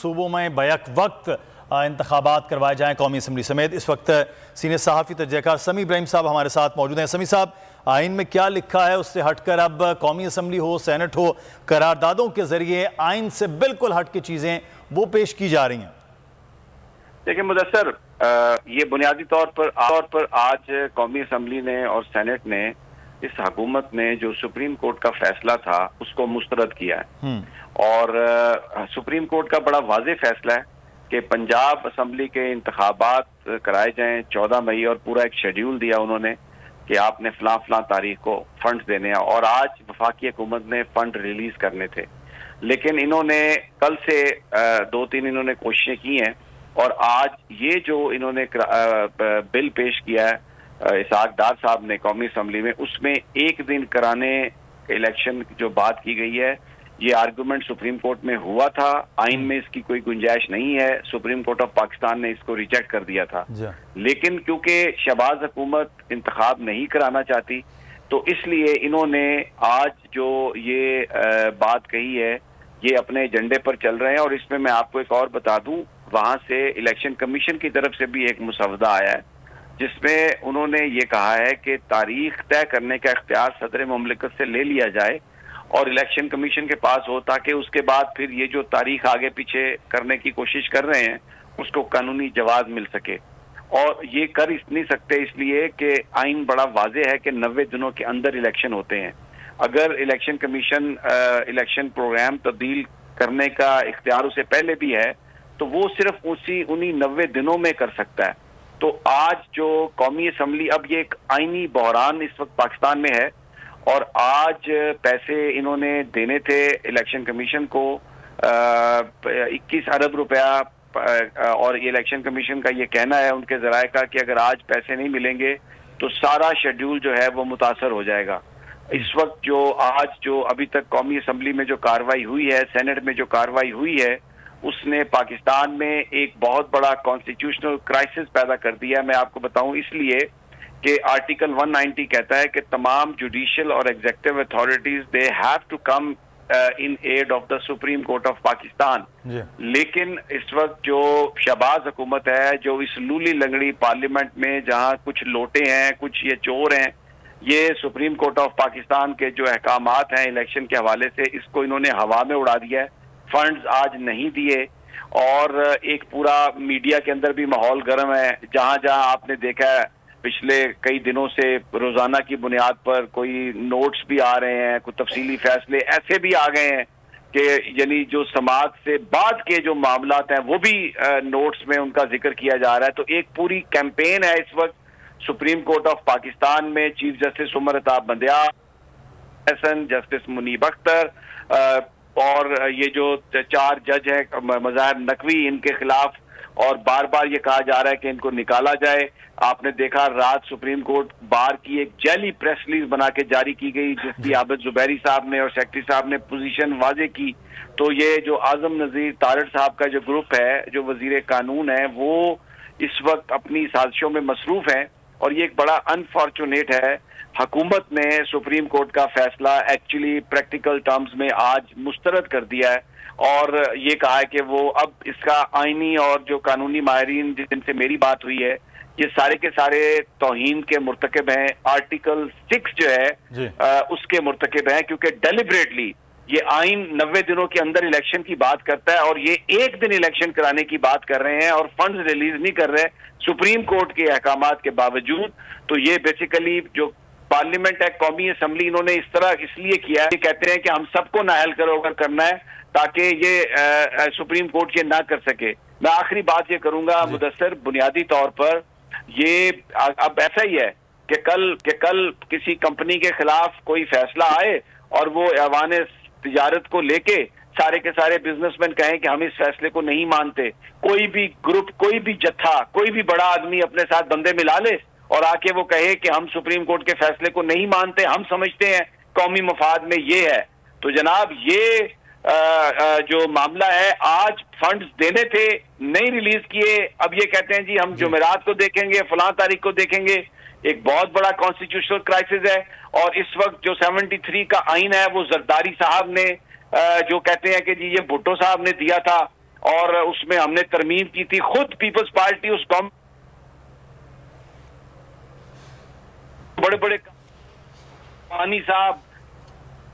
सूबों में बैक वक्त इंतखाबात करवाए जाएँ कौमी असम्बली समेत। इस वक्त सीनियर सहाफ़ी तजज़ियाकार समी इब्राहिम साहब हमारे साथ मौजूद हैं। समी साहब, आइन में क्या लिखा है उससे हटकर अब कौमी असम्बली हो, सेनेट हो, करारदादों के ज़रिए आइन से बिल्कुल हट के चीज़ें वो पेश की जा रही हैं। देखिए मुदस्सर, ये बुनियादी तौर पर आज कौमी असम्बली ने और सेनेट ने इस हुकूमत ने जो सुप्रीम कोर्ट का फैसला था उसको मुस्तरद किया है। और सुप्रीम कोर्ट का बड़ा वाज़ेह फैसला है कि पंजाब असम्बली के इंतखाबात कराए जाएं 14 मई, और पूरा एक शेड्यूल दिया उन्होंने कि आपने फलां तारीख को फंड्स देने हैं, और आज वफाकी हुकूमत ने फंड रिलीज करने थे। लेकिन इन्होंने कल से 2-3 इन्होंने कोशिशें की हैं, और आज ये जो इन्होंने बिल पेश किया है इसहाक डार साहब ने कौमी असम्बली में, उसमें एक दिन कराने इलेक्शन जो बात की गई है, ये आर्गूमेंट सुप्रीम कोर्ट में हुआ था। आइन में इसकी कोई गुंजाइश नहीं है, सुप्रीम कोर्ट ऑफ पाकिस्तान ने इसको रिजेक्ट कर दिया था। लेकिन क्योंकि शहबाज हुकूमत इंतखाब नहीं कराना चाहती, तो इसलिए इन्होंने आज जो ये बात कही है ये अपने एजेंडे पर चल रहे हैं। और इसमें मैं आपको एक और बता दूं, वहां से इलेक्शन कमीशन की तरफ से भी एक मुसवदा आया है जिसमें उन्होंने ये कहा है कि तारीख तय करने का इख्तियार सदर मुमलिकत से ले लिया जाए और इलेक्शन कमीशन के पास हो, ताकि उसके बाद फिर ये जो तारीख आगे पीछे करने की कोशिश कर रहे हैं उसको कानूनी जवाब मिल सके। और ये कर नहीं सकते इसलिए कि आइन बड़ा वाज़ेह है कि 90 दिनों के अंदर इलेक्शन होते हैं। अगर इलेक्शन कमीशन इलेक्शन प्रोग्राम तब्दील करने का इख्तियार उसे पहले भी है तो वो सिर्फ उन्हीं 90 दिनों में कर सकता है। तो आज जो कौमी असम्बली, अब ये एक आइनी बहरान इस वक्त पाकिस्तान में है, और आज पैसे इन्होंने देने थे इलेक्शन कमीशन को 21 अरब रुपया, और ये इलेक्शन कमीशन का ये कहना है उनके ज़राए का कि अगर आज पैसे नहीं मिलेंगे तो सारा शेड्यूल जो है वो मुतासर हो जाएगा। इस वक्त जो अभी तक कौमी असम्बली में जो कार्रवाई हुई है, सेनेट में जो कार्रवाई हुई है, उसने पाकिस्तान में एक बहुत बड़ा कॉन्स्टिट्यूशनल क्राइसिस पैदा कर दिया। मैं आपको बताऊं इसलिए कि आर्टिकल 190 कहता है कि तमाम जुडिशियल और executive authorities they have to come in aid of the supreme court of Pakistan. लेकिन इस वक्त जो शहबाज हुकूमत है, जो इस लूली लंगड़ी पार्लियामेंट में जहां कुछ लोटे हैं, कुछ ये चोर हैं, ये सुप्रीम कोर्ट ऑफ पाकिस्तान के जो अहकामात हैं इलेक्शन के हवाले से, इसको इन्होंने हवा में उड़ा दिया है। फंड्स आज नहीं दिए, और एक पूरा मीडिया के अंदर भी माहौल गर्म है। जहां जहां आपने देखा है पिछले कई दिनों से रोजाना की बुनियाद पर कोई नोट्स भी आ रहे हैं, कुछ तफसीली फैसले ऐसे भी आ गए हैं कि यानी जो समाज से बाद के जो मामलात हैं वो भी नोट्स में उनका जिक्र किया जा रहा है। तो एक पूरी कैंपेन है इस वक्त सुप्रीम कोर्ट ऑफ पाकिस्तान में। Chief justice Umar Ata Bandial, justice Munib Akhtar, और ये जो 4 जज हैं मज़ाहिर नकवी, इनके खिलाफ और बार बार ये कहा जा रहा है कि इनको निकाला जाए। आपने देखा रात सुप्रीम कोर्ट बार की एक जाली प्रेस रिलीज बना के जारी की गई, जिसकी आबिद जुबैरी साहब ने और सेक्रेटरी साहब ने पोजीशन वाजे की। तो ये जो आजम नजीर तारड़ साहब का जो ग्रुप है, जो वजीर कानून है, वो इस वक्त अपनी साजिशों में मसरूफ है। और ये एक बड़ा अनफॉर्चुनेट है, हुकूमत ने सुप्रीम कोर्ट का फैसला एक्चुअली प्रैक्टिकल टर्म्स में आज मुस्तरद कर दिया है, और ये कहा है कि वो अब इसका आईनी और जो कानूनी माहिरीन जिनसे मेरी बात हुई है, ये सारे के सारे तौहीन के मुर्तकिब हैं। आर्टिकल 6 जो है उसके मुर्तकिब हैं, क्योंकि डेलिबरेटली ये आइन 90 दिनों के अंदर इलेक्शन की बात करता है, और ये एक दिन इलेक्शन कराने की बात कर रहे हैं और फंड्स रिलीज नहीं कर रहे सुप्रीम कोर्ट के अहकामात के बावजूद। तो ये बेसिकली जो पार्लियामेंट है, कौमी असम्बली, इन्होंने इस तरह इसलिए किया है, ये कहते हैं कि हम सबको नाअहल करो अगर करना है, ताकि ये सुप्रीम कोर्ट ये ना कर सके। मैं आखिरी बात ये करूंगा मुदस्सर, बुनियादी तौर पर ये अब ऐसा ही है कि कल किसी कंपनी के खिलाफ कोई फैसला आए और वो ऐवान तिजारत को लेके सारे के सारे बिजनेसमैन कहें कि हम इस फैसले को नहीं मानते। कोई भी ग्रुप, कोई भी जत्था, कोई भी बड़ा आदमी अपने साथ बंदे मिला ले और आके वो कहे कि हम सुप्रीम कोर्ट के फैसले को नहीं मानते, हम समझते हैं कौमी मफाद में ये है। तो जनाब ये जो मामला है, आज फंड्स देने थे, नहीं रिलीज किए, अब ये कहते हैं जी हम जुमेरात को देखेंगे, फलां तारीख को देखेंगे। एक बहुत बड़ा कॉन्स्टिट्यूशनल क्राइसिस है। और इस वक्त जो 73 का आइन है वो जरदारी साहब ने जो कहते हैं कि जी ये भुट्टो साहब ने दिया था, اور اس میں ہم نے ترمیم کی تھی. خود پیپلز پارٹی اس قوم بڑے بڑے پانی صاحب